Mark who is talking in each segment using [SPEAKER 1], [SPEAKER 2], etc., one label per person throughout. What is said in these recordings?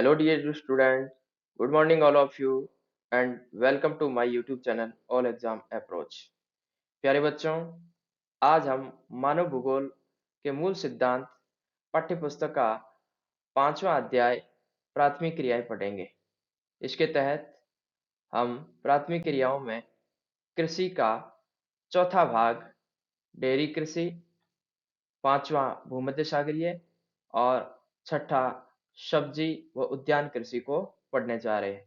[SPEAKER 1] Hello, dear students. Good morning, all of you, and welcome to my YouTube channel All Exam Approach. प्यारे बच्चों, आज हम मानव भूगोल के मूल सिद्धांत पाठ्य पुस्तक का 5वां अध्याय प्राथमिक क्रियाएं पढ़ेंगे। इसके तहत हम प्राथमिक क्रियाओं में कृषि का चौथा भाग डेयरी कृषि, 5वां भूमध्य सागरीय और छठा सब्जी व उद्यान कृषि को पढ़ने जा रहे हैं।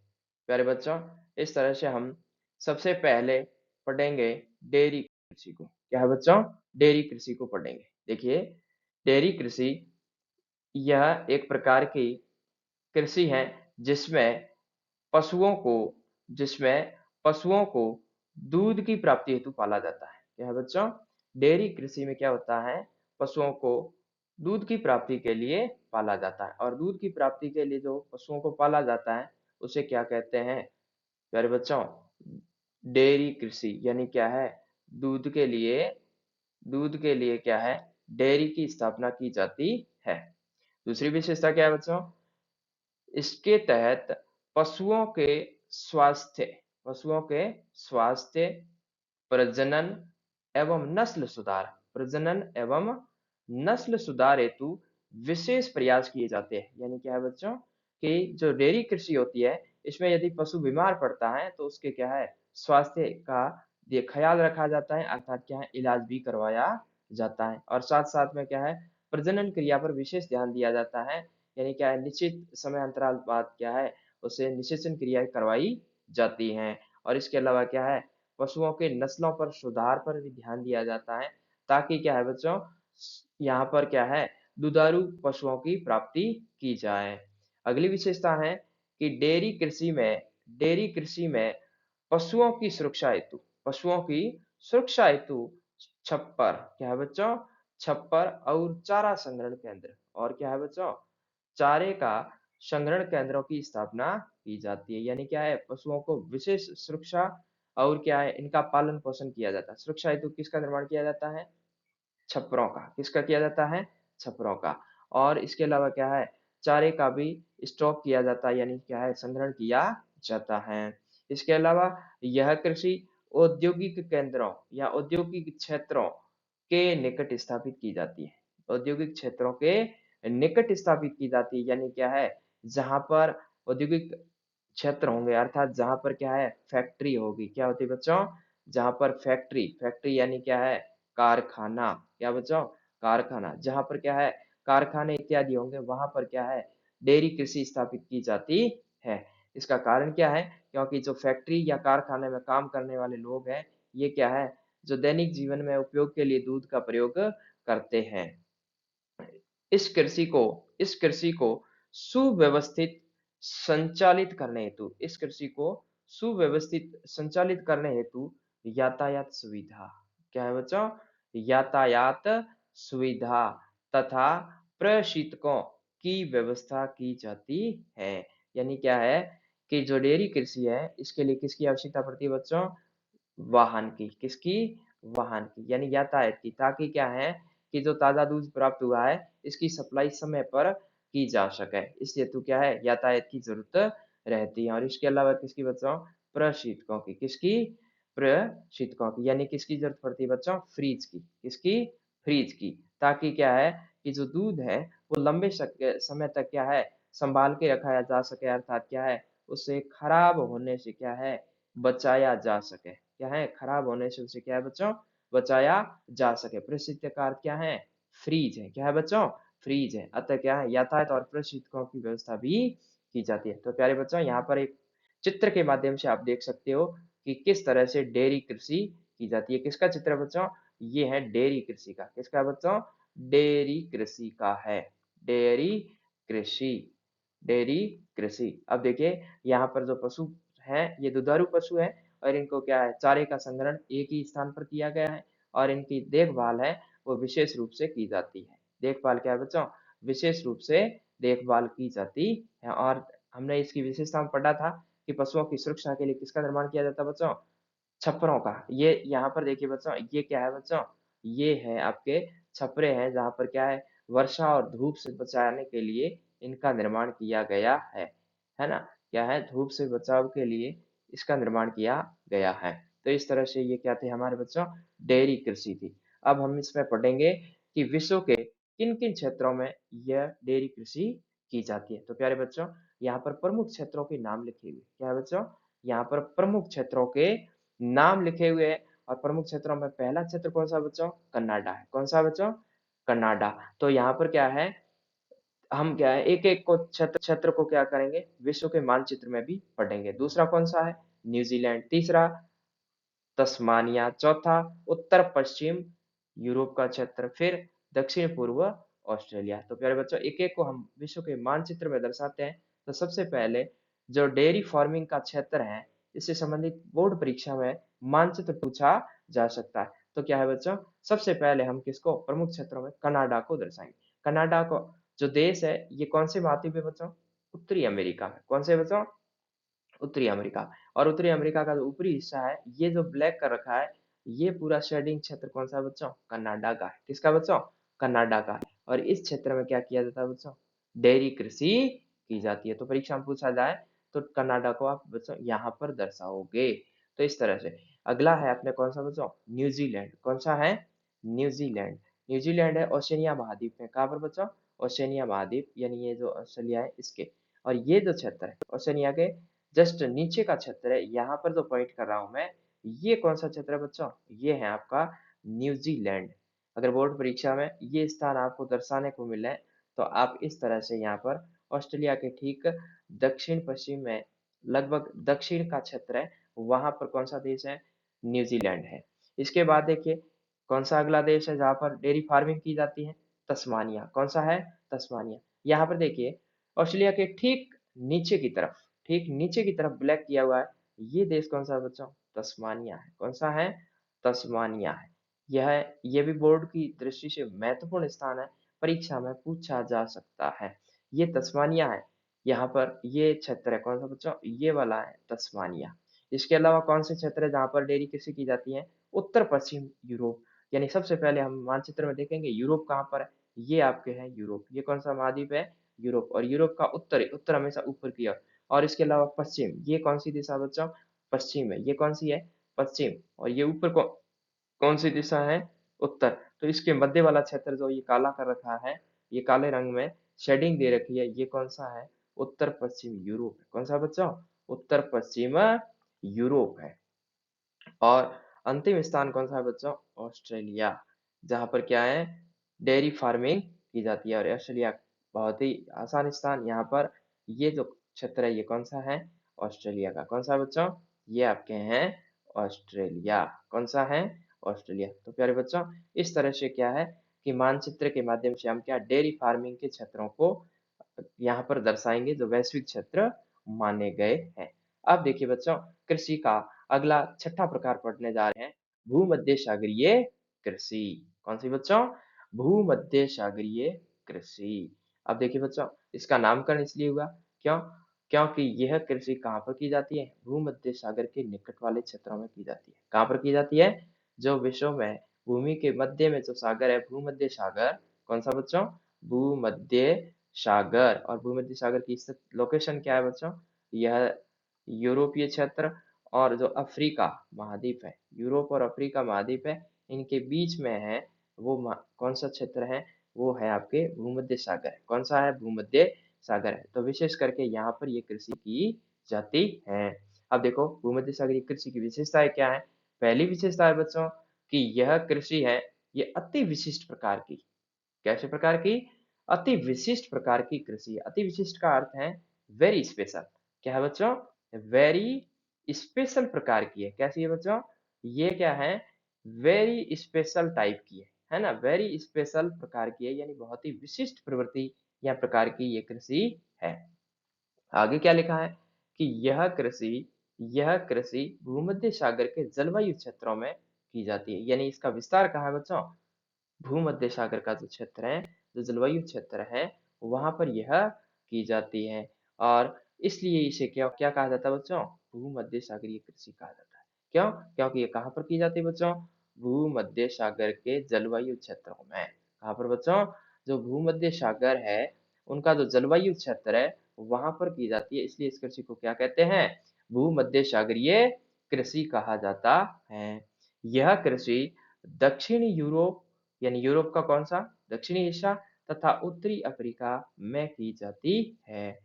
[SPEAKER 1] प्यारे बच्चों, इस तरह से हम सबसे पहले पढ़ेंगे डेयरी कृषि को। क्या है बच्चों? डेयरी कृषि को पढ़ेंगे। देखिए, डेयरी कृषि यह एक प्रकार की कृषि है जिसमें पशुओं को जिसमें पशुओं को दूध की प्राप्ति हेतु पाला जाता है। क्या है बच्चों? डेयरी कृषि में क्या होता है? पशुओं को दूध की प्राप्ति के लिए पाला जाता है और दूध की प्राप्ति के लिए जो पशुओं को पाला जाता है उसे क्या कहते हैं प्यारे बच्चों? डेयरी कृषि। यानी क्या है? दूध के लिए दूध के लिए क्या है? डेयरी की स्थापना की जाती है। दूसरी विशेषता क्या है बच्चों? इसके तहत पशुओं के स्वास्थ्य पशुओं के स्वास्थ्य, प्रजनन प्रजनन एवं नस्ल सुधार हेतु विशेष प्रयास किए जाते हैं। यानी क्या है बच्चों? कि जो डेयरी कृषि होती है इसमें यदि पशु बीमार पड़ता है तो उसके क्या है? स्वास्थ्य का ये ख्याल रखा जाता है, अर्थात क्या है? इलाज भी करवाया जाता है और साथ साथ में क्या है? प्रजनन क्रिया पर विशेष ध्यान दिया जाता है। यानी क्या है? निश्चित समय अंतराल बाद क्या है? उसे निषेचन क्रियाएं करवाई जाती हैं और इसके अलावा क्या है? पशुओं के नस्लों पर सुधार पर भी ध्यान दिया जाता है ताकि क्या है बच्चों? यहाँ पर क्या है? दुधारू पशुओं की प्राप्ति की जाए। अगली विशेषता है कि डेयरी कृषि में पशुओं की सुरक्षा हेतु छप्पर क्या है बच्चों? छप्पर और चारा संग्रहण केंद्र और क्या है बच्चों? चारे का संग्रहण केंद्रों की स्थापना की जाती है। यानी क्या है? पशुओं को विशेष सुरक्षा और क्या है? इनका पालन पोषण किया जाता है। सुरक्षा हेतु किसका निर्माण किया जाता है? छप्परों का। किसका किया जाता है? छप्परों का। और इसके अलावा क्या है? चारे का भी स्टॉक किया जाता है, यानी क्या है? संग्रहण किया जाता है। इसके अलावा यह कृषि औद्योगिक केंद्रों या औद्योगिक क्षेत्रों के निकट स्थापित की जाती है। औद्योगिक क्षेत्रों के निकट स्थापित की जाती है, यानी क्या है? जहां पर औद्योगिक क्षेत्र होंगे, अर्थात जहां पर क्या है? फैक्ट्री होगी। क्या होती है बच्चों? जहां पर फैक्ट्री यानी क्या है? कारखाना। क्या बच्चों? कारखाना। जहां पर क्या है? कारखाने इत्यादि होंगे वहां पर क्या है? डेयरी कृषि स्थापित की जाती है। इसका कारण क्या है? क्योंकि जो फैक्ट्री या कारखाने में काम करने वाले लोग हैं, ये क्या है? जो दैनिक जीवन में उपयोग के लिए दूध का प्रयोग करते हैं। इस कृषि को सुव्यवस्थित संचालित करने हेतु यातायात सुविधा क्या है बच्चों? यातायात सुविधा तथा प्रशिक्षकों की व्यवस्था की जाती है। यानी क्या है? कि जो डेयरी कृषि है इसके लिए किसकी आवश्यकता पड़ती है बच्चों? वाहन की। किसकी? वाहन की, यानी यातायात की, ताकि क्या है? कि जो ताजा दूध प्राप्त हुआ है इसकी सप्लाई समय पर की जा सके। इसलिए तो क्या है? यातायात की जरूरत रहती है। और इसके अलावा किसकी बच्चों? प्रशीतकों की। किसकी? प्रशीतकों की, यानी किसकी जरूरत पड़ती है बच्चों? फ्रीज की। किसकी? फ्रीज की, ताकि क्या है? कि जो दूध है वो लंबे समय तक क्या है? संभाल के रखा जा सके, अर्थात क्या है? उसे खराब होने से क्या है? बचाया जा सके। क्या है? खराब होने से उसे क्या है बच्चों? बचाया जा सके। प्रसिद्ध कार क्या है? फ्रीज है। क्या है बच्चों? फ्रीज है। अतः क्या है? यातायात और प्रशिक्षकों की व्यवस्था भी की जाती है। तो प्यारे बच्चों, यहाँ पर एक चित्र के माध्यम से आप देख सकते हो कि किस तरह से डेयरी कृषि की जाती है। किसका चित्र है बच्चों? ये है डेयरी कृषि का। किसका बच्चों? डेयरी कृषि का है। डेयरी कृषि डेयरी कृषि। अब देखिए, यहाँ पर जो पशु हैं ये दुधारू पशु हैं और इनको क्या है? चारे का संग्रहण एक ही स्थान पर किया गया है और इनकी देखभाल है वो विशेष रूप से की जाती है। देखभाल क्या है बच्चों? विशेष रूप से देखभाल की जाती है। और हमने इसकी विशेषता में पढ़ा था कि पशुओं की सुरक्षा के लिए किसका निर्माण किया जाता है बच्चों? छप्परों का। ये यहाँ पर देखिए बच्चों, ये क्या है बच्चों? ये है आपके छपरे हैं जहाँ पर क्या है? वर्षा और धूप से बचाने के लिए इनका निर्माण किया गया है ना? क्या है? धूप से बचाव के लिए इसका निर्माण किया गया है। तो इस तरह से ये क्या थे हमारे बच्चों? डेयरी कृषि थी। अब हम इसमें पढ़ेंगे कि विश्व के किन-किन क्षेत्रों में यह डेयरी कृषि की जाती है। तो प्यारे बच्चों, यहाँ पर प्रमुख क्षेत्रों के नाम लिखे हुए हैं। क्या है बच्चों? यहाँ पर प्रमुख क्षेत्रों के नाम लिखे हुए हैं और प्रमुख क्षेत्रों में पहला क्षेत्र कौन सा बच्चों? कनाडा है। कौन सा बच्चों? कनाडा। तो यहाँ पर क्या है, हम क्या है एक-एक को क्षेत्र क्षेत्र को क्या करेंगे? विश्व के मानचित्र में भी पढ़ेंगे। दूसरा कौन सा है? न्यूजीलैंड। तीसरा तस्मानिया। चौथा उत्तर पश्चिम यूरोप का क्षेत्र। फिर दक्षिण पूर्व ऑस्ट्रेलिया। तो प्यारे बच्चों, एक-एक को हम विश्व के मानचित्र में दर्शाते हैं। तो सबसे पहले जो डेयरी फार्मिंग का क्षेत्र है, इससे संबंधित बोर्ड परीक्षा में मानचित्र पूछा जा सकता है। तो क्या है बच्चों? सबसे पहले हम किसको प्रमुख क्षेत्रों में कनाडा को दर्शाएंगे। कनाडा को जो देश है, ये कौन से महाद्वीप में बच्चों? उत्तरी अमेरिका में। कौन से बच्चों? उत्तरी अमेरिका। और उत्तरी अमेरिका का जो ऊपरी हिस्सा है, ये जो ब्लैक कर रखा है, ये पूरा शेडिंग क्षेत्र कौन सा है बच्चों? कनाडा का है। किसका बच्चों? कनाडा का है। और इस क्षेत्र में क्या किया जाता है बच्चों? डेयरी कृषि की जाती है। तो परीक्षा में पूछा जाए तो कनाडा को आप बच्चों यहाँ पर दर्शाओगे। तो इस तरह से अगला है अपने कौन सा बच्चों? न्यूजीलैंड। कौन सा है? न्यूजीलैंड। न्यूजीलैंड है ओशिनिया महाद्वीप में। कहाँ पर बच्चों? ओशिनिया महाद्वीप, यानी ये जो ऑस्ट्रेलिया है इसके। और ये जो क्षेत्र है ओशिनिया के जस्ट नीचे का क्षेत्र है, यहाँ पर जो पॉइंट कर रहा हूं मैं, ये कौन सा क्षेत्र है बच्चों? ये है आपका न्यूजीलैंड। अगर बोर्ड परीक्षा में ये स्थान आपको दर्शाने को मिले तो आप इस तरह से यहाँ पर ऑस्ट्रेलिया के ठीक दक्षिण पश्चिम में लगभग दक्षिण का क्षेत्र है, वहां पर कौन सा देश है? न्यूजीलैंड है। इसके बाद देखिए कौन सा अगला देश है जहाँ पर डेयरी फार्मिंग की जाती है? तस्मानिया। कौन सा है? तस्मानिया। यहाँ पर देखिए ऑस्ट्रेलिया के ठीक नीचे की तरफ ब्लैक किया हुआ है, ये देश कौन सा है बच्चों? तस्मानिया है। कौन सा है? तस्मानिया है। ये भी बोर्ड की दृष्टि से महत्वपूर्ण स्थान है, परीक्षा में पूछा जा सकता है। ये तस्मानिया है। यहाँ पर ये क्षेत्र है कौन सा बच्चों? ये वाला है तस्मानिया। इसके अलावा कौन से क्षेत्र है जहाँ पर डेयरी कृषि की जाती है? उत्तर पश्चिम यूरोप। यानी सबसे पहले हम मानचित्र में देखेंगे यूरोप कहाँ पर है? ये आपके हैं यूरोप। ये कौन सा महाद्वीप है? यूरोप। और यूरोप का उत्तर हमेशा ऊपर की ओर। और इसके अलावा पश्चिम, ये कौन सी दिशा बच्चों? पश्चिम है। ये कौन सी है? पश्चिम। और ये ऊपर कौन सी दिशा है? उत्तर। तो इसके मध्य वाला क्षेत्र जो ये काला कर रखा है, ये काले रंग में शेडिंग दे रखी है, ये कौन सा है? उत्तर पश्चिम यूरोप है। कौन सा बच्चों? उत्तर पश्चिम यूरोप है। और अंतिम स्थान कौन सा है बच्चों? ऑस्ट्रेलिया, जहां पर क्या है? डेयरी फार्मिंग की जाती है। और ऑस्ट्रेलिया बहुत ही आसान स्थान, यहाँ पर ये जो क्षेत्र है ये कौन सा है? ऑस्ट्रेलिया का। कौन सा है बच्चों? ये आपके हैं ऑस्ट्रेलिया। कौन सा है? ऑस्ट्रेलिया। तो प्यारे बच्चों, इस तरह से क्या है कि मानचित्र के माध्यम से हम क्या डेयरी फार्मिंग के क्षेत्रों को यहाँ पर दर्शाएंगे जो वैश्विक क्षेत्र माने गए हैं। अब देखिए बच्चों, कृषि का अगला छठा प्रकार पढ़ने जा रहे हैं, भूमध्य सागरीय कृषि। कौन सी बच्चों? भूमध्य सागरीय कृषि। अब देखिए बच्चों, इसका नामकरण इसलिए हुआ, क्यों? क्योंकि यह कृषि कहाँ पर की जाती है? भूमध्य सागर के निकट वाले क्षेत्रों में की जाती है। कहाँ पर की जाती है? जो विश्व में भूमि के मध्य में जो सागर है, भूमध्य सागर। कौन सा बच्चों? भूमध्य सागर। और भूमध्य सागर की स्थित लोकेशन क्या है बच्चों? यह यूरोपीय क्षेत्र और जो अफ्रीका महाद्वीप है, यूरोप और अफ्रीका महाद्वीप है, इनके बीच में है वो कौन सा क्षेत्र है? वो है आपके भूमध्य सागर। कौन सा है? भूमध्य सागर है। तो विशेष करके यहाँ पर ये कृषि की जाती है। अब देखो भूमध्य सागरीय कृषि की विशेषताएं क्या है? पहली विशेषता है बच्चों कि यह कृषि है, ये अति विशिष्ट प्रकार की। कैसे प्रकार की? अति विशिष्ट प्रकार की कृषि। अति विशिष्ट का अर्थ है वेरी स्पेशल। क्या है बच्चों? वेरी स्पेशल प्रकार की है। कैसी है बच्चों? ये क्या है? वेरी स्पेशल टाइप की है ना? वेरी स्पेशल प्रकार की है, यानी बहुत ही विशिष्ट प्रवृत्ति या प्रकार की ये कृषि है। आगे क्या लिखा है कि यह कृषि भूमध्य सागर के जलवायु क्षेत्रों में की जाती है। यानी इसका विस्तार कहाँ है बच्चों? भूमध्य सागर का जो क्षेत्र है, जो जलवायु क्षेत्र है, वहां पर यह की जाती है। और इसलिए इसे क्या क्या कहा जाता है बच्चों? भूमध्य सागरीय कृषि कहा जाता है। क्यों? क्योंकि ये कहाँ पर की जाती है बच्चों? भूमध्य सागर के जलवायु क्षेत्रों में। कहाँ पर बच्चों? जो भूमध्य सागर है, उनका जो जलवायु क्षेत्र है वहां पर की जाती है, इसलिए इस कृषि को क्या कहते हैं? भूमध्य सागरीय कृषि कहा जाता है। यह कृषि दक्षिणी यूरोप यानी यूरोप का कौन सा दक्षिणी हिस्सा तथा उत्तरी अफ्रीका में की जाती है।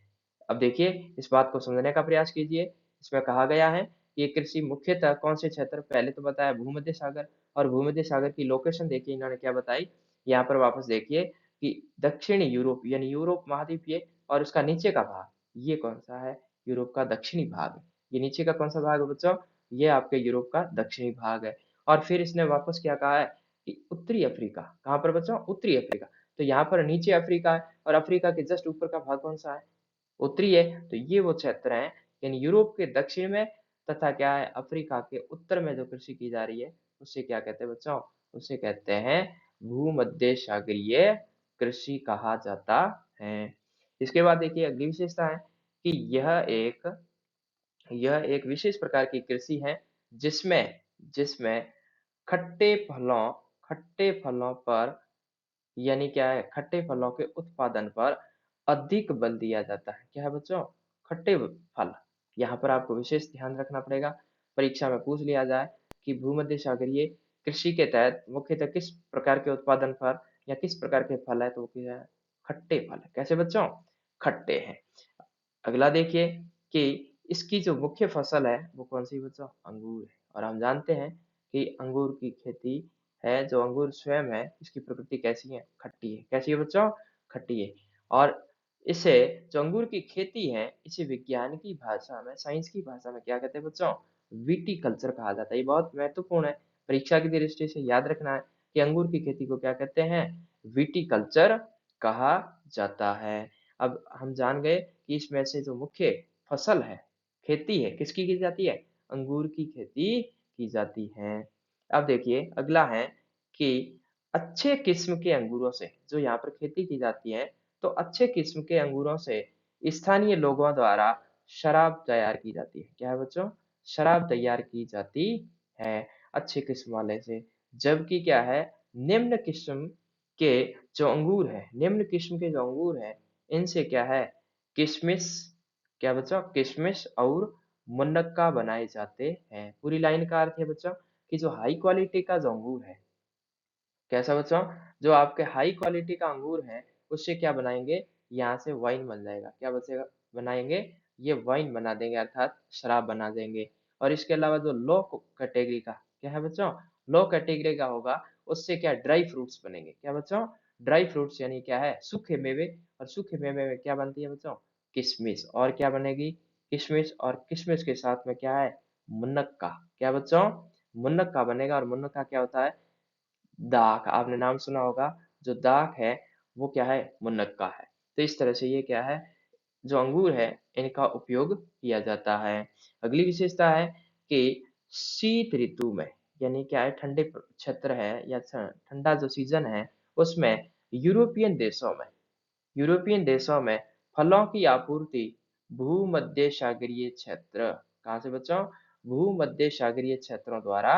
[SPEAKER 1] अब देखिए इस बात को समझने का प्रयास कीजिए। इसमें कहा गया है कि ये कृषि मुख्यतः कौन से क्षेत्र, पहले तो बताया भूमध्य सागर, और भूमध्य सागर की लोकेशन देखिए इन्होंने क्या बताई। यहाँ पर वापस देखिए कि दक्षिणी यूरोप यानी यूरोप महाद्वीप ये, और उसका नीचे का भाग ये कौन सा है? यूरोप का दक्षिणी भाग है। ये नीचे का कौन सा भाग है बच्चों? ये आपके यूरोप का दक्षिणी भाग है। और फिर इसने वापस क्या कहा है कि उत्तरी अफ्रीका, कहाँ पर बच्चों? उत्तरी अफ्रीका। तो यहाँ पर नीचे अफ्रीका है और अफ्रीका के जस्ट ऊपर का भाग कौन सा है? उत्तरी है। तो ये वो क्षेत्र हैं यानी यूरोप के दक्षिण में तथा क्या है अफ्रीका के उत्तर में जो कृषि की जा रही है उससे क्या कहते हैं बच्चों? उसे कहते हैं भूमध्य सागरीय कृषि कहा जाता है। इसके बाद देखिए अगली विशेषता है कि यह एक विशेष प्रकार की कृषि है जिसमें जिसमें खट्टे फलों खट्टे फलों पर यानी क्या है खट्टे फलों के उत्पादन पर अधिक बल दिया जाता है। क्या है बच्चों? खट्टे फल। यहाँ पर आपको विशेष ध्यान रखना पड़ेगा, परीक्षा में पूछ लिया जाए कि भूमध्य सागरीय कृषि के तहत मुख्यतः किस प्रकार के उत्पादन पर या किस प्रकार के फल है, तो वो क्या है? खट्टे फल है। कैसे बच्चों? खट्टे हैं। अगला देखिए कि इसकी जो मुख्य फसल है वो कौन सी बच्चों? अंगूर है। और हम जानते हैं कि अंगूर की खेती है, जो अंगूर स्वयं है इसकी प्रकृति कैसी है? खट्टी है। कैसी है बच्चों? खट्टी है। और इसे जो अंगूर की खेती है इसे विज्ञान की भाषा में, साइंस की भाषा में क्या कहते हैं बच्चों? विटीकल्चर कहा जाता है। ये बहुत महत्वपूर्ण है, परीक्षा की दृष्टि से याद रखना है कि अंगूर की खेती को क्या कहते हैं? विटीकल्चर कहा जाता है। अब हम जान गए कि इसमें से जो मुख्य फसल है, खेती है, किसकी की जाती है? अंगूर की खेती की जाती है। अब देखिए अगला है कि अच्छे किस्म के अंगूरों से जो यहाँ पर खेती की जाती है, तो अच्छे किस्म के अंगूरों से स्थानीय लोगों द्वारा शराब तैयार की जाती है। क्या है बच्चों? शराब तैयार की जाती है अच्छे किस्म वाले से। जबकि क्या है, निम्न किस्म के जो अंगूर है, निम्न किस्म के जो अंगूर है इनसे क्या है? किशमिश, क्या बच्चों? किशमिश और मुनक्का बनाए जाते हैं। पूरी लाइन का अर्थ है बच्चों कि जो हाई क्वालिटी का जो अंगूर है, कैसा बच्चों? जो आपके हाई क्वालिटी का अंगूर है उससे क्या बनाएंगे? यहाँ से वाइन बन जाएगा। क्या बचेगा? बनाएंगे, ये वाइन बना देंगे अर्थात शराब बना देंगे। और इसके अलावा जो लो कैटेगरी का, क्या है बच्चों? लो कैटेगरी का होगा उससे क्या ड्राई फ्रूट्स बनेंगे। क्या बच्चों? ड्राई फ्रूट्स यानी क्या है? सूखे मेवे। और सूखे मेवे में क्या बनती है बच्चों? किशमिश। और क्या बनेगी? किशमिश। और किशमिश के साथ में क्या है? मुनक्का। क्या बच्चों? मुनक्का बनेगा। और मुनक्का क्या होता है? दाख। आपने नाम सुना होगा, जो दाख है वो क्या है? मुनक्का है। तो इस तरह से ये क्या है, जो अंगूर है इनका उपयोग किया जाता है। अगली विशेषता है कि शीत ऋतु में यानी क्या है, ठंडे क्षेत्र है या ठंडा जो सीजन है उसमें यूरोपियन देशों में यूरोपियन देशों में फलों की आपूर्ति भूमध्य सागरीय क्षेत्र, कहाँ से बच्चों? भूमध्य सागरीय क्षेत्रों द्वारा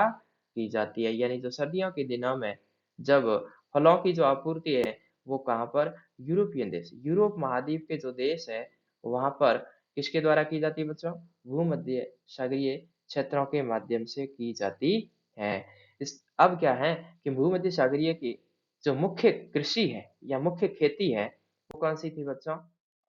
[SPEAKER 1] की जाती है। यानी जो सर्दियों के दिनों में जब फलों की जो आपूर्ति है वो कहाँ पर? यूरोपियन देश, यूरोप महाद्वीप के जो देश है वहां पर किसके द्वारा की जाती है बच्चों? भूमध्य सागरीय क्षेत्रों के माध्यम से की जाती है। इस अब क्या है कि भूमध्य सागरीय की जो मुख्य कृषि है या मुख्य खेती है वो कौन-सी थी बच्चों?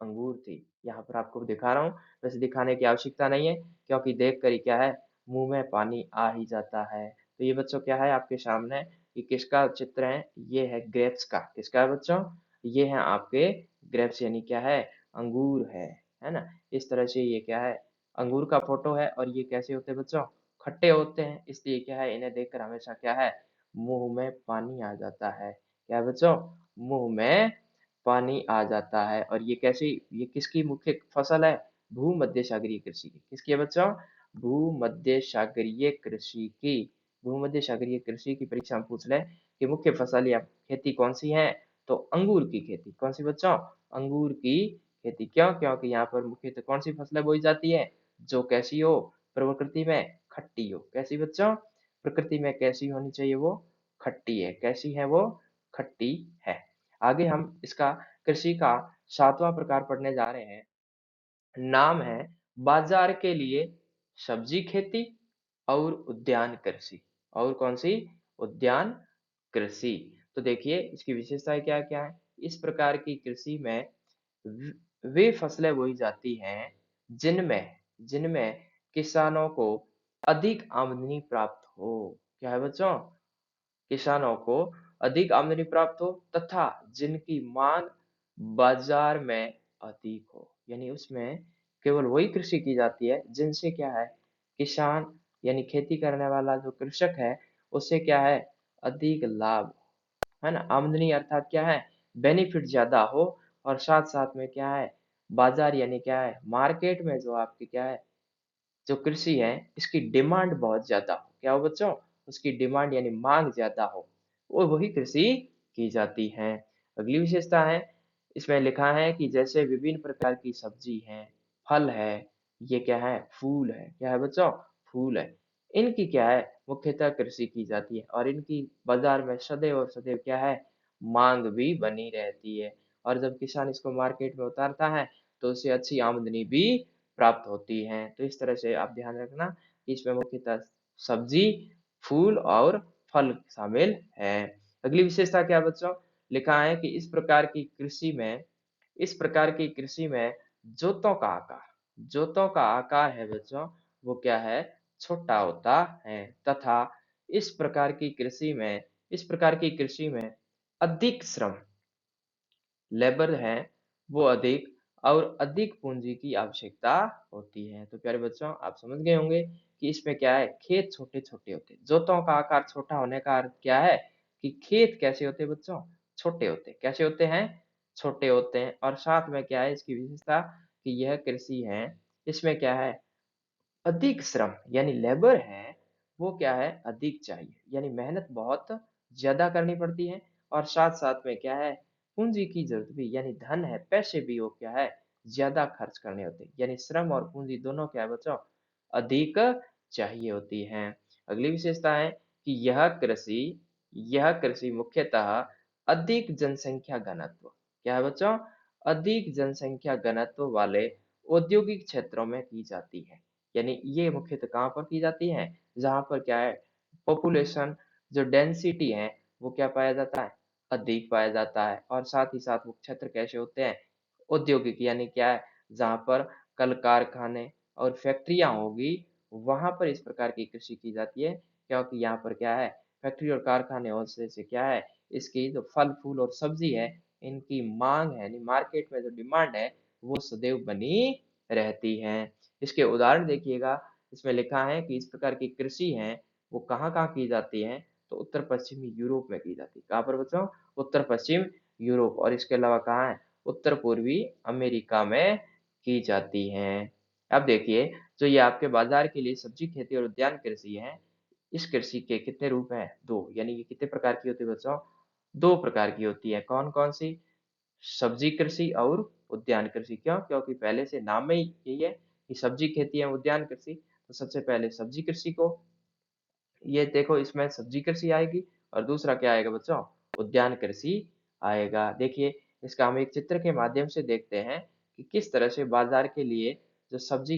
[SPEAKER 1] अंगूर थी। यहाँ पर आपको दिखा रहा हूँ, वैसे दिखाने की आवश्यकता नहीं है क्योंकि देख कर ही क्या है, मुँह में पानी आ ही जाता है। तो ये बच्चों क्या है आपके सामने, ये किसका चित्र है? ये है ग्रेप्स का। किसका है बच्चों? ये है आपके ग्रेप्स यानी क्या है? अंगूर है ना? इस तरह से ये क्या है? अंगूर का फोटो है। और ये कैसे होते हैं बच्चों? खट्टे होते हैं। इसलिए क्या है, इन्हें देखकर हमेशा क्या है, मुँह में पानी आ जाता है। क्या है बच्चों? मुँह में पानी आ जाता है। और ये कैसी, ये किसकी मुख्य फसल है? भूमध्य सागरीय कृषि की। किसकी है बच्चों? भूमध्य सागरीय कृषि की। भूमध्य सागरीय कृषि की परीक्षा में पूछ ले कि मुख्य फसल या खेती कौन सी है, तो अंगूर की खेती। कौन सी बच्चों? अंगूर की खेती। क्यों? क्योंकि यहाँ पर मुख्यतः कौन सी फसलें बोई जाती है? जो कैसी हो? प्रकृति में खट्टी हो। कैसी बच्चों? प्रकृति में कैसी होनी चाहिए वो? खट्टी है। कैसी है वो? खट्टी है। आगे हम इसका कृषि का सातवां प्रकार पढ़ने जा रहे हैं। नाम है बाजार के लिए सब्जी खेती और उद्यान कृषि। और कौन सी? उद्यान कृषि। तो देखिए इसकी विशेषताएं क्या क्या है। इस प्रकार की कृषि में वे फसलें बोई जाती हैं जिनमें जिनमें किसानों को अधिक आमदनी प्राप्त हो। क्या है बच्चों? किसानों को अधिक आमदनी प्राप्त हो तथा जिनकी मांग बाजार में अधिक हो। यानी उसमें केवल वही कृषि की जाती है जिनसे क्या है, किसान यानी खेती करने वाला जो कृषक है उससे क्या है, अधिक लाभ, है ना, आमदनी अर्थात क्या है, बेनिफिट ज्यादा हो। और साथ साथ में क्या है, बाजार यानी क्या है, मार्केट में जो आपकी क्या है, जो कृषि है इसकी डिमांड बहुत ज्यादा हो। क्या हो बच्चों? उसकी डिमांड यानी मांग ज्यादा हो, वो वही कृषि की जाती है। अगली विशेषता है, इसमें लिखा है कि जैसे विभिन्न प्रकार की सब्जी है, फल है, ये क्या है, फूल है। क्या है बच्चों? फूल है। इनकी क्या है, मुख्यतः कृषि की जाती है और इनकी बाजार में सदैव और सदैव क्या है, मांग भी बनी रहती है। और जब किसान इसको मार्केट में उतारता है तो उसे अच्छी आमदनी भी प्राप्त होती हैं। तो इस तरह से आप ध्यान रखना कि इसमें मुख्यतः सब्जी, फूल और फल शामिल है। अगली विशेषता क्या है बच्चों? लिखा है कि इस प्रकार की कृषि में जोतों का आकार है बच्चों, वो क्या है, छोटा होता है तथा इस प्रकार की कृषि में इस प्रकार की कृषि में अधिक श्रम, लेबर है वो अधिक और अधिक पूंजी की आवश्यकता होती है। तो प्यारे बच्चों आप समझ गए होंगे कि इसमें क्या है, खेत छोटे छोटे होते हैं। जोतों का आकार छोटा होने का अर्थ क्या है कि खेत कैसे होते हैं बच्चों, छोटे होते हैं। कैसे होते हैं? छोटे होते हैं। और साथ में क्या है इसकी विशेषता कि यह कृषि है, इसमें क्या है, अधिक श्रम यानी लेबर है वो क्या है, अधिक चाहिए, यानी मेहनत बहुत ज्यादा करनी पड़ती है। और साथ साथ में क्या है, पूंजी की जरूरत भी यानी धन है, पैसे भी वो क्या है, ज्यादा खर्च करने होते हैं। यानी श्रम और पूंजी दोनों क्या है बच्चों, अधिक चाहिए होती हैं। अगली विशेषता है कि यह कृषि मुख्यतः अधिक जनसंख्या घनत्व, क्या है बच्चों, अधिक जनसंख्या घनत्व वाले औद्योगिक क्षेत्रों में की जाती है। यानी ये मुख्यतः कहाँ पर की जाती है, जहाँ पर क्या है, पॉपुलेशन जो डेंसिटी है वो क्या पाया जाता है, अधिक पाया जाता है। और साथ ही साथ वो क्षेत्र कैसे होते हैं, औद्योगिक, यानी क्या है, जहाँ पर कल कारखाने और फैक्ट्रियाँ होगी वहां पर इस प्रकार की कृषि की जाती है। क्योंकि यहाँ पर क्या है, फैक्ट्री और कारखाने होने से क्या है, इसकी जो फल फूल और सब्जी है इनकी मांग है, यानी मार्केट में जो डिमांड है वो सदैव बनी रहती है। इसके उदाहरण देखिएगा, इसमें लिखा है कि इस प्रकार की कृषि है वो कहाँ कहाँ की जाती है, तो उत्तर पश्चिमी यूरोप में की जाती है। कहाँ पर बच्चों? उत्तर पश्चिम यूरोप। और इसके अलावा कहाँ है, उत्तर पूर्वी अमेरिका में की जाती हैं। अब देखिए, जो ये आपके बाजार के लिए सब्जी खेती और उद्यान कृषि है, इस कृषि के कितने रूप हैं, दो। यानी ये कितने प्रकार की होती है बच्चों, दो प्रकार की होती है। कौन कौन सी? सब्जी कृषि और उद्यान कृषि। क्यों? क्योंकि पहले से नाम में ही यही है कि सब्जी खेती है, उद्यान कृषि। तो सबसे पहले सब्जी कृषि को, ये देखो इसमें सब्जी कृषि आएगी, और दूसरा क्या आएगा बच्चों, उद्यान कृषि आएगा। देखिए इसका हम एक चित्र के माध्यम से देखते हैं कि किस तरह से बाजार के लिए जो सब्जी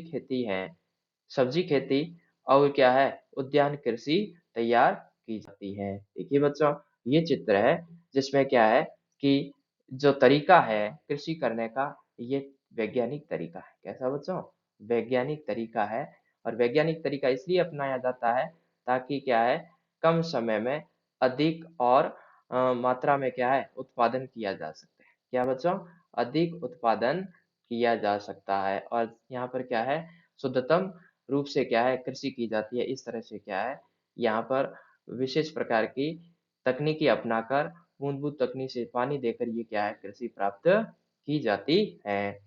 [SPEAKER 1] खेती और क्या है, उद्यान कृषि तैयार की जाती है। देखिए बच्चों, ये चित्र है जिसमें क्या है कि जो तरीका है कृषि करने का, ये वैज्ञानिक तरीका है। कैसा बच्चों? वैज्ञानिक तरीका है। और वैज्ञानिक तरीका इसलिए अपनाया जाता है ताकि क्या है, कम समय में अधिक और मात्रा में क्या है, उत्पादन किया जा सकता है। क्या बच्चों? अधिक उत्पादन किया जा सकता है। और यहाँ पर क्या है, शुद्धतम रूप से क्या है, कृषि की जाती है। इस तरह से क्या है, यहाँ पर विशेष प्रकार की तकनीकी अपनाकर बूंद बूंद तकनीक से पानी देकर ये क्या है, कृषि प्राप्त की जाती है।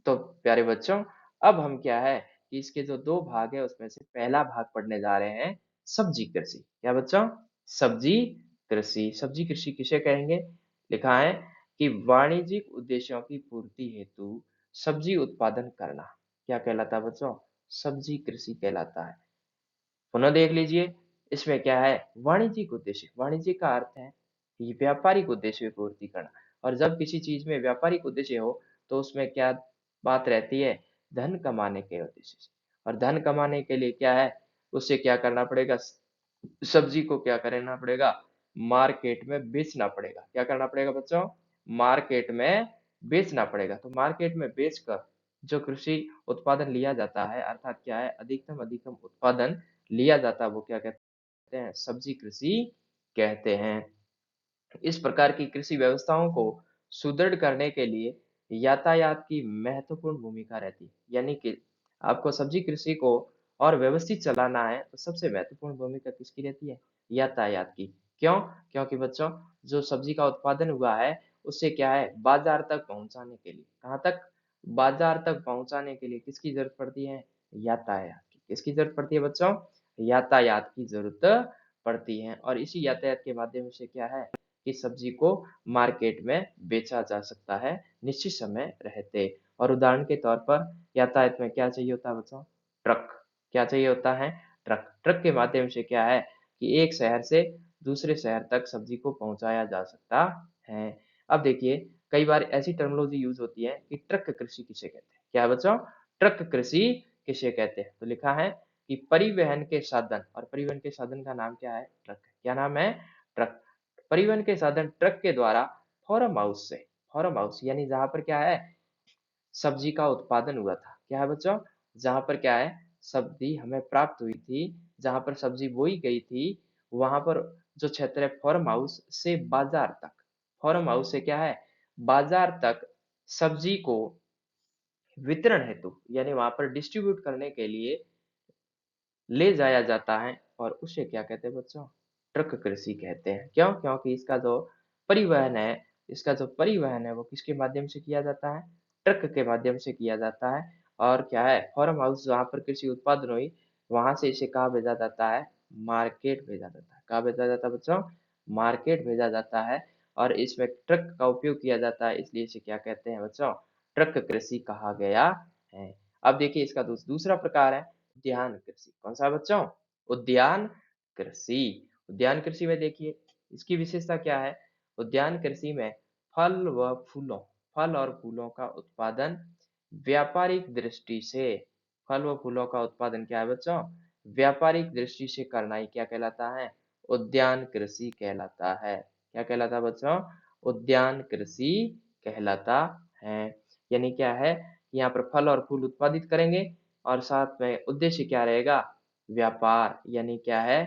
[SPEAKER 1] तो प्यारे बच्चों, अब हम क्या है कि इसके जो दो भाग है उसमें से पहला भाग पढ़ने जा रहे हैं, सब्जी कृषि। क्या बच्चों? सब्जी कृषि। सब्जी कृषि किसे कहेंगे? लिखा है कि वाणिज्यिक उद्देश्यों की पूर्ति हेतु सब्जी उत्पादन करना क्या कहलाता है बच्चों? सब्जी कृषि कहलाता है। पुनः देख लीजिए, इसमें क्या है, वाणिज्यिक उद्देश्य। वाणिज्य का अर्थ है कि व्यापारिक उद्देश्य की पूर्ति करना। और जब किसी चीज में व्यापारिक उद्देश्य हो तो उसमें क्या बात रहती है, धन कमाने के उद्देश्य से। और धन कमाने के लिए क्या है, उसे क्या करना पड़ेगा, सब्जी को क्या करना पड़ेगा, मार्केट में बेचना पड़ेगा। क्या करना पड़ेगा बच्चों, मार्केट में बेचना पड़ेगा। तो मार्केट में बेचकर जो कृषि उत्पादन लिया जाता है, अर्थात क्या है, अधिकतम अधिकतम उत्पादन लिया जाता है, वो क्या कहते हैं, सब्जी कृषि कहते हैं। इस प्रकार की कृषि व्यवस्थाओं को सुदृढ़ करने के लिए यातायात की महत्वपूर्ण भूमिका रहती है। यानी कि आपको सब्जी कृषि को और व्यवस्थित चलाना है तो सबसे महत्वपूर्ण भूमिका किसकी रहती है, यातायात की। क्यों, क्योंकि बच्चों जो सब्जी का उत्पादन हुआ है उससे क्या है, बाजार तक पहुंचाने के लिए, कहाँ तक, बाजार तक पहुंचाने के लिए किसकी जरूरत पड़ती है, यातायात की। किसकी जरूरत पड़ती है बच्चों, यातायात की जरूरत पड़ती है। और इसी यातायात के माध्यम से क्या है कि सब्जी को मार्केट में बेचा जा सकता है निश्चित समय रहते। और उदाहरण के तौर पर यातायात में क्या चाहिए होता है बच्चों, ट्रक। क्या चाहिए होता है, ट्रक। ट्रक के माध्यम से क्या है कि एक शहर से दूसरे शहर तक सब्जी को पहुंचाया जा सकता है। अब देखिए कई बार ऐसी टर्मिनोलॉजी यूज होती है कि ट्रक कृषि किसे कहते हैं। क्या है बच्चों, ट्रक कृषि किसे कहते हैं। तो लिखा है कि परिवहन के साधन, और परिवहन के साधन का नाम क्या है, ट्रक। क्या नाम है, ट्रक। परिवहन के साधन ट्रक के द्वारा फार्म हाउस से, फार्म हाउस यानी जहां पर क्या है, सब्जी का उत्पादन हुआ था। क्या है बच्चों, जहां पर क्या है, सब्जी हमें प्राप्त हुई थी, जहां पर सब्जी बोई गई थी, वहां पर जो क्षेत्र है, फार्म हाउस से बाजार तक, फार्म हाउस से क्या है, बाजार तक सब्जी को वितरण हेतु यानी वहां पर डिस्ट्रीब्यूट करने के लिए ले जाया जाता है, और उसे क्या कहते हैं बच्चों, ट्रक कृषि कहते हैं। क्यों, क्योंकि इसका जो परिवहन है वो किसके माध्यम से किया जाता है, ट्रक के माध्यम से किया जाता है। और क्या है, फार्म हाउस जहाँ पर कृषि उत्पादन हुई, वहां से इसे कहाँ भेजा जाता है, मार्केट भेजा जाता है। कहाँ भेजा जाता है बच्चों, मार्केट भेजा जाता है। और इसमें ट्रक का उपयोग किया जाता है, इसलिए इसे क्या कहते हैं बच्चों, ट्रक कृषि कहा गया है। अब देखिए इसका दूसरा प्रकार है उद्यान कृषि। कौन सा बच्चों, उद्यान कृषि। उद्यान कृषि में देखिए इसकी विशेषता क्या है, उद्यान कृषि में फल व फूलों, फल और फूलों का उत्पादन व्यापारिक दृष्टि से, फल व फूलों का उत्पादन क्या है बच्चों, व्यापारिक दृष्टि से करना ही क्या कहलाता है, उद्यान कृषि कहलाता है। क्या कहलाता है बच्चों, उद्यान कृषि कहलाता है। यानी क्या है, यहाँ पर फल और फूल उत्पादित करेंगे और साथ में उद्देश्य क्या रहेगा, व्यापार, यानी क्या है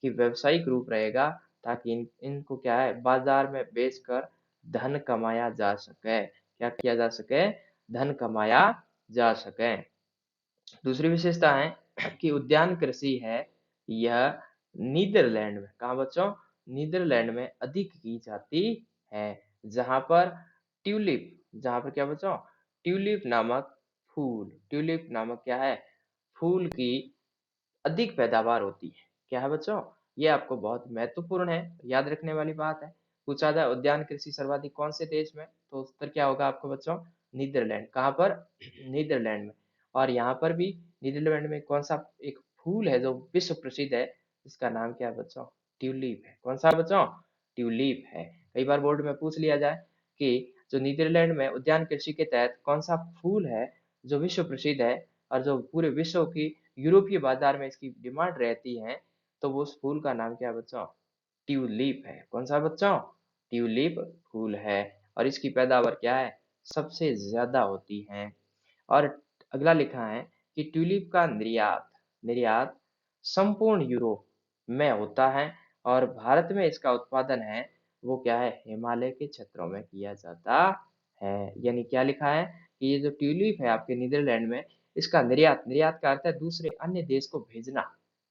[SPEAKER 1] कि व्यवसायिक रूप रहेगा, ताकि इनको क्या है, बाजार में बेचकर धन कमाया जा सके। क्या किया जा सके, धन कमाया जा सके। दूसरी विशेषता है कि उद्यान कृषि है, यह नीदरलैंड में, कहा बच्चों, नीदरलैंड में अधिक की जाती है, जहां पर ट्यूलिप, जहां पर क्या बच्चों, ट्यूलिप नामक फूल, ट्यूलिप नामक क्या है, फूल की अधिक पैदावार होती है। क्या है बच्चों, ये आपको बहुत महत्वपूर्ण है, याद रखने वाली बात है। पूछा जाए उद्यान कृषि सर्वाधिक कौन से देश में, तो उत्तर क्या होगा आपको बच्चों, नीदरलैंड। कहाँ पर, नीदरलैंड में। और यहाँ पर भी नीदरलैंड में कौन सा एक फूल है जो विश्व प्रसिद्ध है, इसका नाम क्या है बच्चों, ट्यूलिप है। कौन सा बच्चों, ट्यूलिप है। कई बार बोर्ड में पूछ लिया जाए कि जो नीदरलैंड में उद्यान कृषि के तहत कौन सा फूल है जो विश्व प्रसिद्ध है और जो पूरे विश्व की यूरोपीय बाजार में इसकी डिमांड रहती है, तो वो उस फूल का नाम क्या है बच्चों, ट्यूलिप है। कौन सा बच्चों, ट्यूलिप फूल है। और इसकी पैदावार क्या है, सबसे ज्यादा होती है। और अगला लिखा है कि ट्यूलिप का निर्यात, निर्यात संपूर्ण यूरोप में होता है, और भारत में इसका उत्पादन है वो क्या है, हिमालय के क्षेत्रों में किया जाता है। यानी क्या लिखा है कि ये जो ट्यूलिप है आपके नीदरलैंड में, इसका निर्यात, निर्यात का अर्थ है दूसरे अन्य देश को भेजना,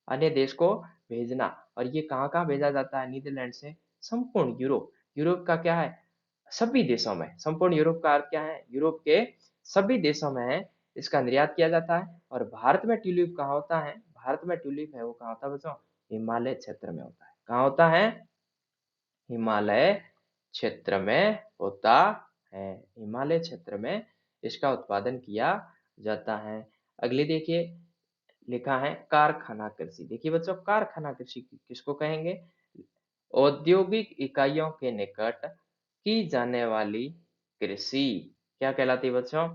[SPEAKER 1] अन्य देश को भेजना। और ये कहाँ कहाँ भेजा जाता है नीदरलैंड से, संपूर्ण यूरोप, यूरोप का क्या है, सभी देशों में। संपूर्ण यूरोप का अर्थ क्या है, यूरोप के सभी देशों में इसका निर्यात किया जाता है। और भारत में ट्यूलिप कहाँ होता है, भारत में ट्यूलिप है वो कहाँ होता है बच्चों, हिमालय क्षेत्र में होता है। कहाँ होता है, हिमालय क्षेत्र में होता है, हिमालय क्षेत्र में इसका उत्पादन किया जाता है। अगले देखिए लिखा है कारखाना कृषि। देखिए बच्चों कारखाना कृषि किसको कहेंगे, औद्योगिक इकाइयों के निकट की जाने वाली कृषि क्या कहलाती है बच्चों?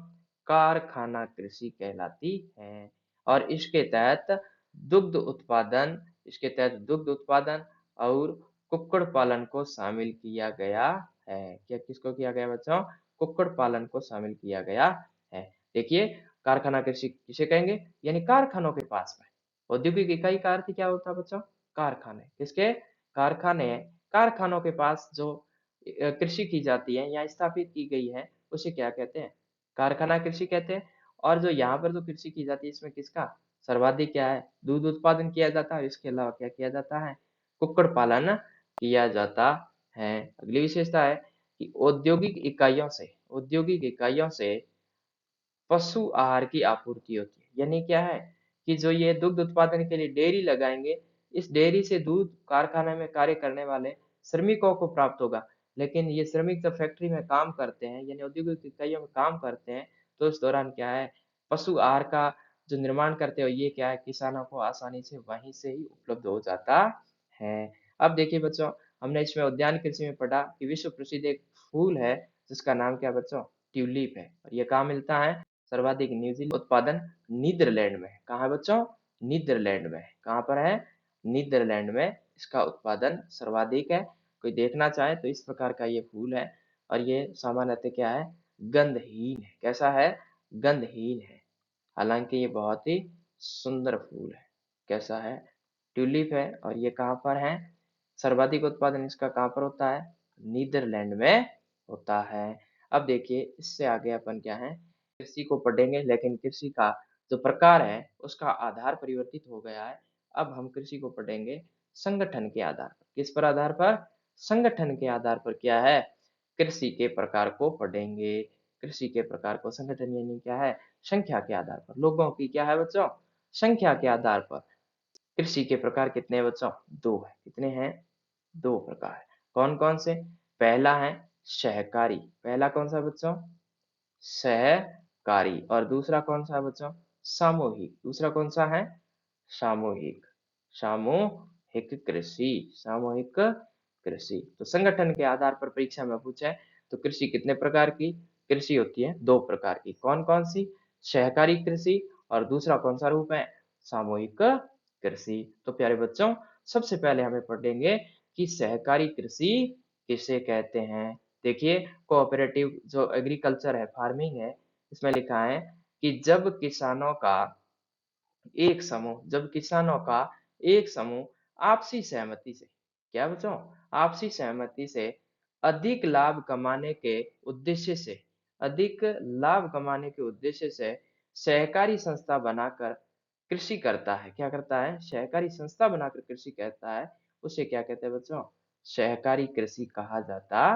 [SPEAKER 1] कारखाना कृषि कहलाती है। और इसके तहत दुग्ध उत्पादन और कुक्कुट पालन को शामिल किया गया है। क्या किसको किया गया बच्चों? कुक्कुट पालन को शामिल किया गया है। देखिए, कारखाना कृषि किसे कहेंगे? यानी कारखानों के पास में। औद्योगिक इकाई का अर्थ क्या होता है बच्चों? कारखाने। किसके? कारखाने। कारखानों के पास जो कृषि की जाती है या स्थापित की गई है, उसे क्या कहते हैं? कारखाना कृषि कहते हैं। और जो यहाँ पर जो कृषि की जाती है, इसमें किसका सर्वाधिक क्या है? दूध उत्पादन किया जाता है। इसके अलावा क्या किया जाता है? कुक्कुट पालन किया जाता है। अगली विशेषता है कि औद्योगिक इकाइयों से पशु आहार की आपूर्ति होती है। यानी क्या है कि जो ये दुग्ध उत्पादन के लिए डेयरी लगाएंगे, इस डेयरी से दूध कारखाने में कार्य करने वाले श्रमिकों को प्राप्त होगा। लेकिन ये श्रमिक जब फैक्ट्री में काम करते हैं, यानी औद्योगिक इकाइयों में काम करते हैं, तो इस दौरान क्या है, पशु आहार का जो निर्माण करते हो, ये क्या है, किसानों को आसानी से वहीं से ही उपलब्ध हो जाता है। अब देखिए बच्चों, हमने इसमें उद्यान कृषि में पढ़ा कि विश्व प्रसिद्ध एक फूल है जिसका नाम क्या बच्चों? ट्यूलिप है। और ये कहाँ मिलता है? सर्वाधिक न्यूजीलैंड उत्पादन नीदरलैंड में है। कहाँ है बच्चों? नीदरलैंड में। कहाँ पर है? नीदरलैंड में इसका उत्पादन सर्वाधिक है। कोई देखना चाहे तो इस प्रकार का ये फूल है। और ये सामान्यतः क्या है? गंधहीन है। कैसा है? गंधहीन है। हालांकि ये बहुत ही सुंदर फूल है। कैसा है? ट्यूलिप है। और ये कहाँ पर है? सर्वाधिक उत्पादन इसका कहाँ पर होता है? नीदरलैंड में होता है। अब देखिए, इससे आगे अपन क्या है, कृषि को पढ़ेंगे। लेकिन कृषि का जो प्रकार है उसका आधार परिवर्तित हो गया है। अब हम कृषि को पढ़ेंगे संगठन के आधार पर। किस पर आधार पर? संगठन के आधार पर क्या है? कृषि के प्रकार को पढ़ेंगे। कृषि के प्रकार को संगठन यानी क्या है? संख्या के आधार पर। लोगों की क्या है बच्चों? संख्या के आधार पर। कृषि के प्रकार कितने हैं बच्चों? दो है। कितने हैं? दो प्रकार। कौन कौन से? पहला है सहकारी। पहला कौन सा बच्चों? सहकारी। और दूसरा कौन सा है बच्चों? सामूहिक। दूसरा कौन सा है? सामूहिक। सामूहिक कृषि। सामूहिक कृषि। तो संगठन के आधार पर परीक्षा में पूछे तो कृषि कितने प्रकार की कृषि होती है? दो प्रकार की। कौन कौन सी? सहकारी कृषि। और दूसरा कौन सा रूप है? सामूहिक कृषि। तो प्यारे बच्चों, सबसे पहले हमें पढ़ेंगे कि सहकारी कृषि किसे कहते हैं। देखिए, कोऑपरेटिव जो एग्रीकल्चर है, फार्मिंग है, इसमें लिखा है कि जब किसानों का एक समूह आपसी सहमति से, क्या बच्चों? आपसी सहमति से अधिक लाभ कमाने के उद्देश्य से अधिक लाभ कमाने के उद्देश्य से सहकारी संस्था बनाकर कृषि करता है। क्या करता है? सहकारी संस्था बनाकर कृषि करता है। उसे क्या कहते हैं बच्चों? सहकारी कृषि कहा जाता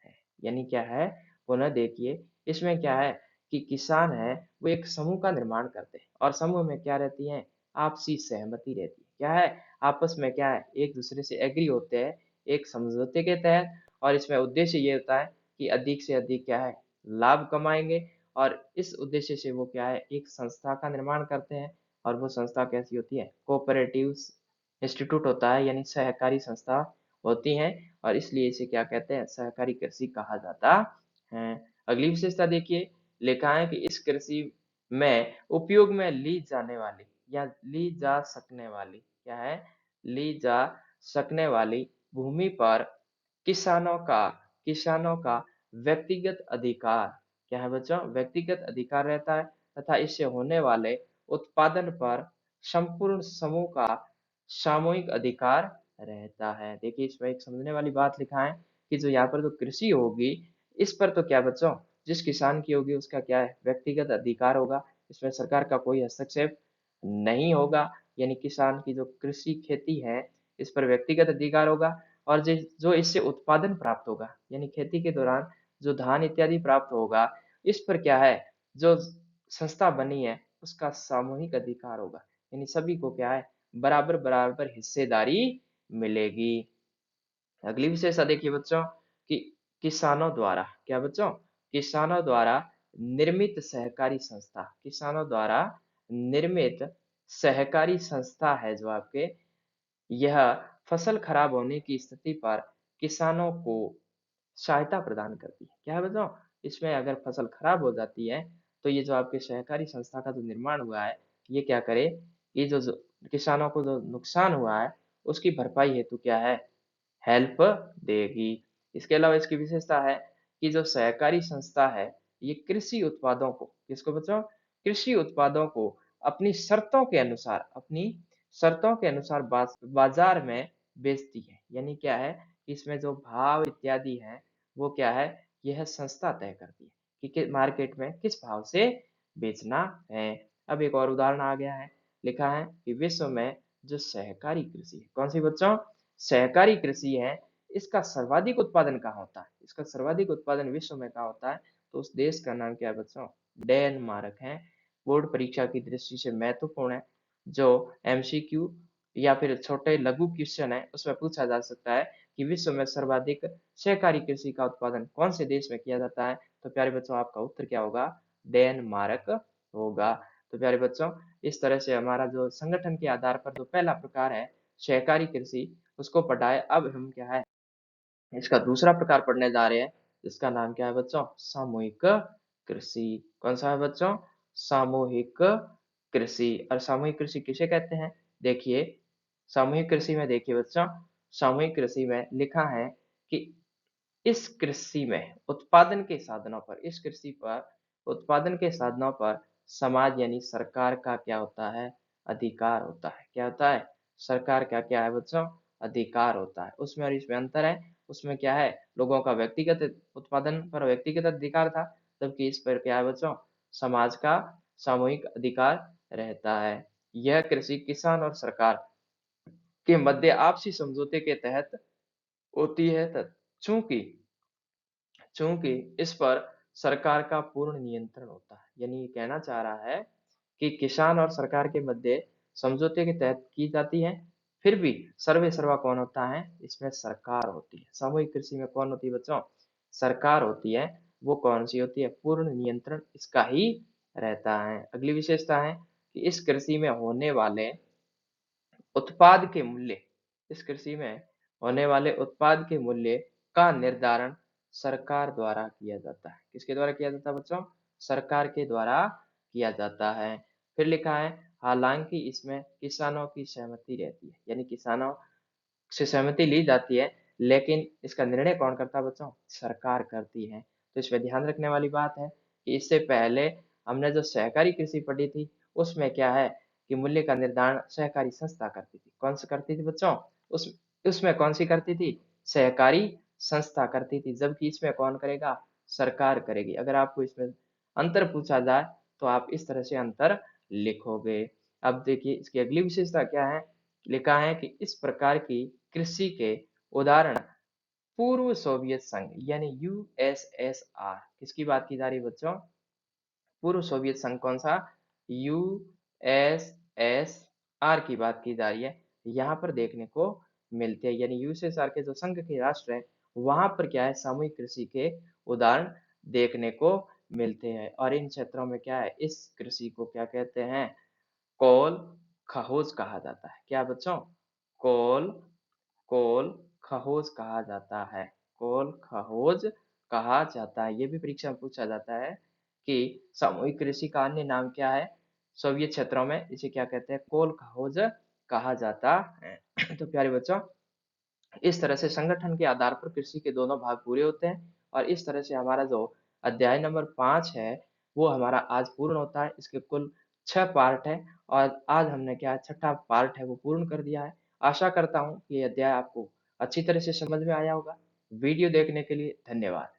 [SPEAKER 1] है। यानी क्या है? पुनः देखिए, इसमें क्या है कि किसान है वो एक समूह का निर्माण करते हैं। और समूह में क्या रहती है? आपसी सहमति रहती है। क्या है? आपस में क्या है? एक दूसरे से एग्री होते हैं एक समझौते के तहत। और इसमें उद्देश्य ये होता है कि अधिक से अधिक क्या है? लाभ कमाएंगे। और इस उद्देश्य से वो क्या है? एक संस्था का निर्माण करते हैं। और वो संस्था कैसी होती है? कोऑपरेटिव इंस्टीट्यूट होता है, यानी सहकारी संस्था होती है। और इसलिए इसे क्या कहते हैं? सहकारी कृषि कहा जाता है। अगली विशेषता देखिए, लिखा है कि इस कृषि में उपयोग में ली जाने वाली या ली जा सकने वाली, क्या है? ली जा सकने वाली भूमि पर किसानों का व्यक्तिगत अधिकार, क्या है बच्चों? व्यक्तिगत अधिकार रहता है। तथा इससे होने वाले उत्पादन पर संपूर्ण समूह का सामूहिक अधिकार रहता है। देखिए, इसमें एक समझने वाली बात लिखा है कि जो यहाँ पर जो कृषि होगी, इस पर तो क्या बच्चों? जिस किसान की होगी उसका क्या है? व्यक्तिगत अधिकार होगा। इसमें सरकार का कोई हस्तक्षेप नहीं होगा। यानी किसान की जो कृषि खेती है, इस पर व्यक्तिगत अधिकार होगा। और जो इससे उत्पादन प्राप्त होगा, यानी खेती के दौरान जो धान इत्यादि प्राप्त होगा, इस पर क्या है? जो संस्था बनी है उसका सामूहिक अधिकार होगा। यानी सभी को क्या है? बराबर बराबर हिस्सेदारी मिलेगी। अगली विशेषता देखिए बच्चों कि किसानों द्वारा, क्या बच्चों? किसानों द्वारा किसानों द्वारा निर्मित सहकारी संस्था है जो आपके, यह फसल खराब होने की स्थिति पर किसानों को सहायता प्रदान करती है। क्या है बच्चों, इसमें अगर फसल खराब हो जाती है तो ये जो आपके सहकारी संस्था का जो निर्माण हुआ है, ये क्या करे, ये जो किसानों को जो नुकसान हुआ है उसकी भरपाई हेतु क्या है, हेल्प देगी। इसके अलावा इसकी विशेषता है कि जो सहकारी संस्था है ये कृषि उत्पादों को, किसको बच्चों, कृषि उत्पादों को अपनी शर्तों के अनुसार बाजार में बेचती है। यानी क्या है, इसमें जो भाव इत्यादि है वो क्या है, यह संस्था तय करती है कि मार्केट में किस भाव से बेचना है। अब एक और उदाहरण आ गया है, लिखा है कि विश्व में जो सहकारी कृषि है, कौन सी बच्चों, सहकारी कृषि है, इसका सर्वाधिक उत्पादन कहाँ होता है, इसका सर्वाधिक उत्पादन विश्व में कहाँ होता है, तो उस देश का नाम क्या है बच्चों, डेनमार्क है। बोर्ड परीक्षा की दृष्टि से महत्वपूर्ण है, जो एमसीक्यू या फिर छोटे लघु क्वेश्चन है उसमें पूछा जा सकता है कि विश्व में सर्वाधिक सहकारी कृषि का उत्पादन कौन से देश में किया जाता है, तो प्यारे बच्चों आपका उत्तर क्या होगा, डेनमार्क होगा। तो प्यारे बच्चों, इस तरह से हमारा जो संगठन के आधार पर जो पहला प्रकार है सहकारी कृषि उसको पढ़ा है। अब हम क्या है, इसका दूसरा प्रकार पढ़ने जा रहे हैं, जिसका नाम क्या है बच्चों, सामूहिक कृषि। कौन सा है बच्चों, सामूहिक कृषि। और सामूहिक कृषि किसे कहते हैं, देखिए सामूहिक कृषि में देखिए बच्चों, सामूहिक कृषि में लिखा है कि इस कृषि में उत्पादन के साधनों पर, इस कृषि पर उत्पादन के साधनों पर समाज यानी सरकार का क्या होता है, अधिकार होता है। क्या होता है, सरकार का क्या है बच्चों, अधिकार होता है। उसमें और इसमें अंतर है, उसमें क्या है, लोगों का व्यक्तिगत उत्पादन पर व्यक्तिगत अधिकार था, जबकि इस पर क्या है बच्चों, समाज का सामूहिक अधिकार रहता है। यह कृषि किसान और सरकार के मध्य आपसी समझौते के तहत होती है, चूंकि चूंकि इस पर सरकार का पूर्ण नियंत्रण होता है। यानी ये कहना चाह रहा है कि किसान और सरकार के मध्य समझौते के तहत की जाती है, फिर भी सर्वे सर्वा कौन होता है, इसमें सरकार होती है। सामूहिक कृषि में कौन होती है बच्चों, सरकार होती है। वो कौन सी होती है, पूर्ण नियंत्रण इसका ही रहता है। अगली विशेषता है कि इस कृषि में होने वाले उत्पाद के मूल्य, इस कृषि में होने वाले उत्पाद के मूल्य का निर्धारण सरकार द्वारा किया जाता है। किसके द्वारा किया जाता है बच्चों, सरकार के द्वारा किया जाता है। फिर लिखा है हालांकि इसमें किसानों की सहमति रहती है, यानी किसानों से सहमति ली जाती है, लेकिन इसका निर्णय कौन करता है बच्चों, सरकार करती है। तो इसमें ध्यान रखने वाली बात है कि इससे पहले हमने जो सहकारी कृषि पढ़ी थी उसमें क्या है कि मूल्य का निर्धारण सहकारी संस्था करती थी। कौन सी करती थी बच्चों, उस उसमें कौन सी करती थी, सहकारी संस्था करती थी, जबकि इसमें कौन करेगा, सरकार करेगी। अगर आपको इसमें अंतर पूछा जाए तो आप इस तरह से अंतर लिखोगे। अब देखिए इसकी अगली विशेषता क्या है, लिखा है कि इस प्रकार की कृषि के उदाहरण पूर्व सोवियत संघ यानी यूएसएसआर, किसकी बात की जा रही है बच्चों, पूर्व सोवियत संघ कौन सा, यूएसएसआर की बात की जा रही है, यहाँ पर देखने को मिलते हैं। यानी यूएसएसआर के जो संघ के राष्ट्र है वहां पर क्या है, सामूहिक कृषि के उदाहरण देखने को मिलते हैं। और इन क्षेत्रों में क्या है, इस कृषि को क्या कहते हैं, कोल खहोज कहा जाता है। क्या बच्चों, कोल कोल खहोज कहा जाता है, कोल खहोज कहा जाता है। ये भी परीक्षा में पूछा जाता है कि सामूहिक कृषि का अन्य नाम क्या है, सोवियत क्षेत्रों में इसे क्या कहते हैं, कोल खहोज कहा जाता है। तो प्यारे बच्चों, इस तरह से संगठन के आधार पर कृषि के दोनों भाग पूरे होते हैं। और इस तरह से हमारा जो अध्याय नंबर 5 है वो हमारा आज पूर्ण होता है। इसके कुल 6 पार्ट है और आज हमने क्या छठा पार्ट है वो पूर्ण कर दिया है। आशा करता हूँ कि ये अध्याय आपको अच्छी तरह से समझ में आया होगा। वीडियो देखने के लिए धन्यवाद।